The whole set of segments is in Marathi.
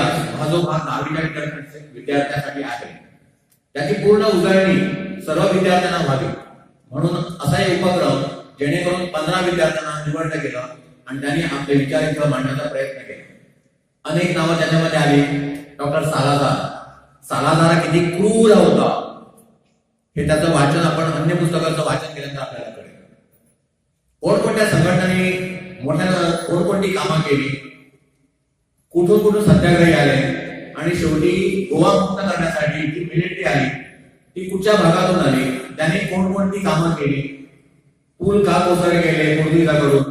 इतिहास हा जो भाग 10वीच्या विद्यार्थ्यांसाठी आहे त्याची पूर्ण उजळणी सर्व विद्यार्थ्यांना व्हावी म्हणून असा एक उपक्रम जेणेकरून 15 विद्यार्थ्यांना निवडलं गेलं आणि त्यांनी आपले विचार इथं मांडण्याचा प्रयत्न केला. अनेक नावं त्याच्यामध्ये आली. डॉक्टर सालादार किती क्रूर होता हे त्याचं वाचन आपण अन्य पुस्तकाचं वाचन केल्यानंतर आपल्याला कळेल. कोणकोणत्या संघटनांनी कोणकोणती कामं केली, कुठून कुठून सत्याग्रही आले आणि शेवटी गोवा मुक्त करण्यासाठी जी मिलिटरी आली ती कुठच्या भागातून आली, त्यांनी कोणकोणती कामं केली, पूल का कोसळले गेले पोर्तुगीजाकडून,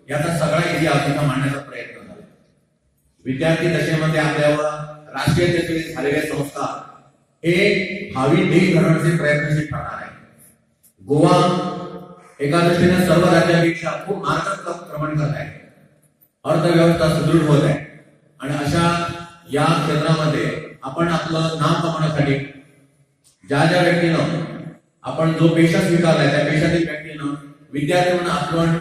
याचा सगळा इतिहास इथं मांडण्याचा प्रयत्न झाला. विद्यार्थी दशेमध्ये आपल्यावर राष्ट्रीयतेचे झालेले संस्कार हे भावी देश घडवण्याचे प्रयत्नशील ठरणार आहे. गोवा एका दृष्टीने सर्व राज्यांपेक्षा खूप मार्गाचं क्रमण करत आहे. अर्थव्यवस्था सुदृढ होत आहे आणि अशा या क्षेत्रामध्ये आपण आपलं नाव कमवण्यासाठी ज्या व्यक्तीनं आपण जो पेशा स्वीकारलाय त्या पेशातील व्यक्तीनं विद्यार्थी म्हणून आपण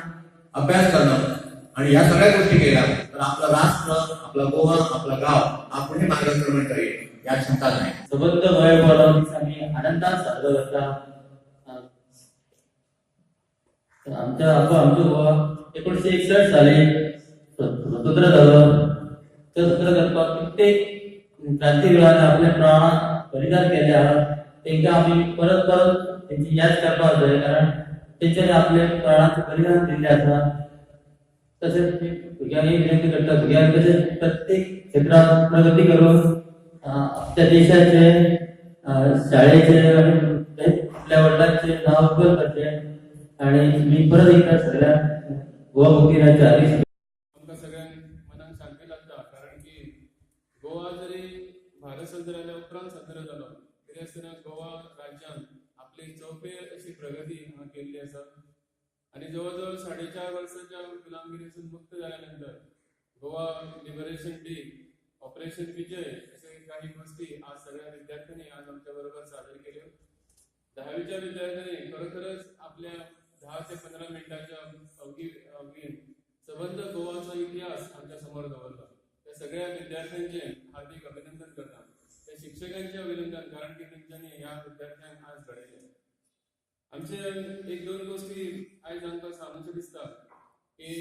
अभ्यास करणं आणि या सगळ्या गोष्टी केल्या तर आपलं राष्ट्र, आपलं गोवा, आपलं गाव आपण हे मार्गक्रमण करेल यात शंका नाही. सबंध वयोगटात आम्ही आनंदात साजरा करता. आमचं गोवा 1961 साली स्वतंत्र झालं. स्वतंत्र करपाक कित्येक क्रांतीवीरांनी आपल्या प्राणात बलिदान केले आहात. त्यांना आम्ही परत त्यांची याद करपाक जाय कारण त्यांच्यानी आपले प्राणाचे बलिदान दिले आसा. तसेच भुरग्यांनी विनंती करता भुरग्यांक तसेच प्रत्येक क्षेत्रात प्रगती करून आपल्या देशाचे शाळेचे आणि आपल्या वडिलांचे नाव उज्ज्वल करते. आणि मी परत एकदा सगळ्या गोवा मुक्ती राज्य आमकां सगळ्यांक मनाक शांती लागता कारण की गोवा जरी भारत स्वतंत्र जाल्या उपरांत स्वतंत्र जालो तरी आसतना गोवा राज्यान आपली चौफेर अशी प्रगती केल्ली आसा. आणि जवळ 4.5 वर्साच्या गुलामगिरीसून मुक्त जाल्यानंतर गोवा लिबरेशन डे, ऑपरेशन विजय असे काही गोष्टी आज सगळ्या विद्यार्थ्यांनी आज आमच्या बरोबर सादर केल्या. 10वीच्या विद्यार्थ्यांनी खरोखरच आपल्या 10 ते 15 मिनिटाच्या अवघी सबंध गोवाचा इतिहास आमच्या समोर दवरला. त्या सगळ्या विद्यार्थ्यांचे हार्दिक अभिनंदन करता. त्या शिक्षकांचे अभिनंदन कारण की त्यांच्यानी या विद्यार्थ्यांक आज घडयले. आमचे 1-2 गोष्टी आज आमकां सांगूचे दिसता की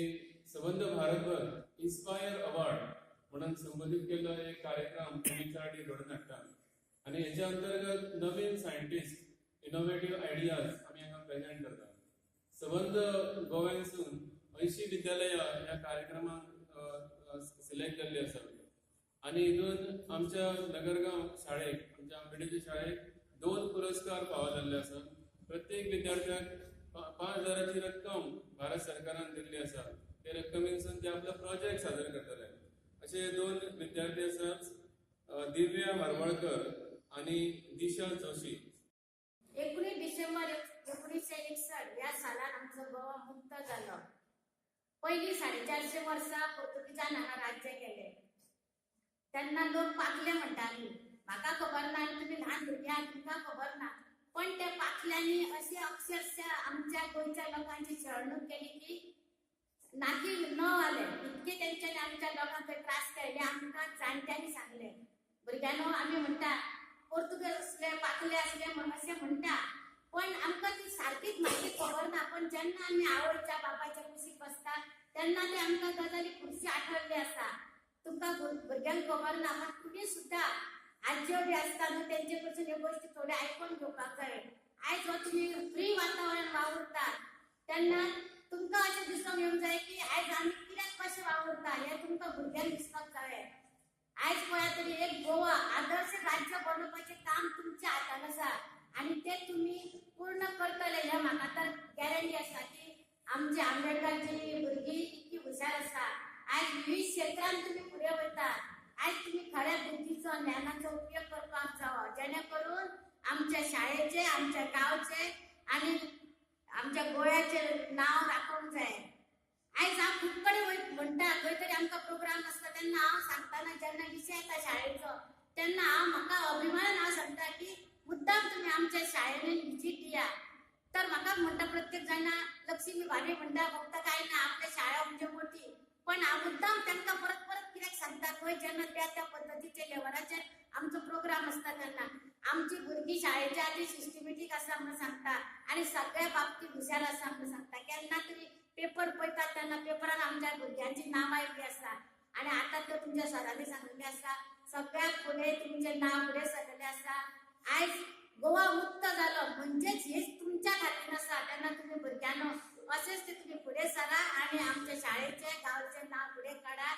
सबंध भारतभर इन्स्पायर अवॉर्ड म्हणून संबोधित केल्लो एक कार्यक्रम MHRD घडोवन हाडटा आणि हेच्या अंतर्गत नवीन सायंटिस्ट इनोव्हेटिव्ह आयडियाज आमी हांगा प्रेझेंट करता. सबंध गोव्यासून 80 विद्यालयां ह्या कार्यक्रमाक सिलेक्ट केल्ली आसा आणि हितून आमच्या नगरगांव शाळेक आमच्या आंबेडीच्या शाळेक 2 पुरस्कार फावो जाल्ले आसा. प्रत्येक विद्यार्थ्याक 5,000ची रक्कम भारत सरकारान दिल्ली आसा. ते रक्कमेसून ते आपलो प्रोजेक्ट सादर करतले. असे 2 विद्यार्थी आसात, दिव्या हरवळकर आणि दिशा जोशी. 19 डिसेंबर 1961 या सालान आमचो गोवा मुक्त जालो. पहिली 450 वर्सां पोर्तुगीजान हांगा राज्य केले. तेन्ना लोक पाखले म्हणटाली. म्हाका खबर ना आनी तुमी ल्हान भुरग्यां तुमकां खबर ना पण त्या पाखल्यांनी अशी अक्षरशः आमच्या गोंयच्या लोकांची छळणूक केली की नाकी न आले इतके त्यांच्यानी आमच्या लोकांक त्रास केले. आमकां जाणट्यांनी सांगले भुरग्यांनो आमी म्हणटा पोर्तुगीज असले पाखले असले असे म्हणटा पण आमकां ती सारकीच म्हायती खबर ना. पण जेन्ना आमी आवयच्या बापाच्या कुशीक बसता तेन्ना ते आमकां गजाली खुबशी आठवल्ली आसा. तुमकां भुरग्यांक खबर ना पण तुमी सुद्दां आज्यो बी आसता न्हू तेंचे कडसून ह्यो गोश्टी थोडे आयकून घेवपाक जाय. आयज हो तुमी फ्री वातावरण वावुरता तेन्ना तुमकां अशें दिसूंक येवंक जाय की आयज आमी कित्याक कशें वावुरता हें तुमकां भुरग्यांक दिसपाक जाय. आयज पळय तरी एक गोवा आदर्श राज्य बनोवपाचें काम तुमच्या हातान आसा आणि ते तुमी पूर्ण करतले हें म्हाका तर गॅरंटी आसा की आमची आंबेडकरची भुरगीं इतकी हुशार आसा. आयज विविध क्षेत्रांत तुमी फुडें वयता. आज तुम्ही खऱ्या बुद्धीचो ज्ञानाचो उपयोग करपाक जावो जेणे करून आमच्या शाळेचे, आमच्या गावचे आणि आमच्या गोव्याचे नाव राखूंक जाय. आयज हांव खूब कडेन म्हणटा खंय तरी आमकां प्रोग्राम आसता तेन्ना हांव सांगताना जेन्ना विशय येता शाळेचो तेन्ना म्हाका अभिमान हांव सांगता की मुद्दाम तुमी आमच्या शाळेन विजीट दिया. तर म्हाका म्हणटा प्रत्येक जाणा लक्ष्मी भाभी म्हणटा फक्त काय ना आपल्या शाळा म्हणजे मोठी पण हांव मुद्दाम तांकां परत कित्याक सांगता खंय जेन्ना त्या पद्दतीचो प्रोग्राम असता त्यांना आमची भुरगीं शाळेच्या आधी सिस्टमॅटिक आसा म्हणून सांगता आणि सगळ्या बाबतीत हुशार आसा म्हणून सांगता. केन्ना तरी पेपर पळयतात तेन्ना पेपरान आमच्या भुरग्यांची नांवां येयल्ली आसा आणि आता तर तुमच्या सरांनी सांगिल्लें आसा सगळ्यात फुडें तुमचें नांव फुडें सरलेलें आसा. आयज गोवा मुक्त जालो म्हणजेच हेच तुमच्या खातीर आसा. तेन्ना तुमी भुरग्यांनो अशेंच ते तुमी फुडें सरा आणि आमच्या शाळेचे गांवचे नांव फुडें काडा.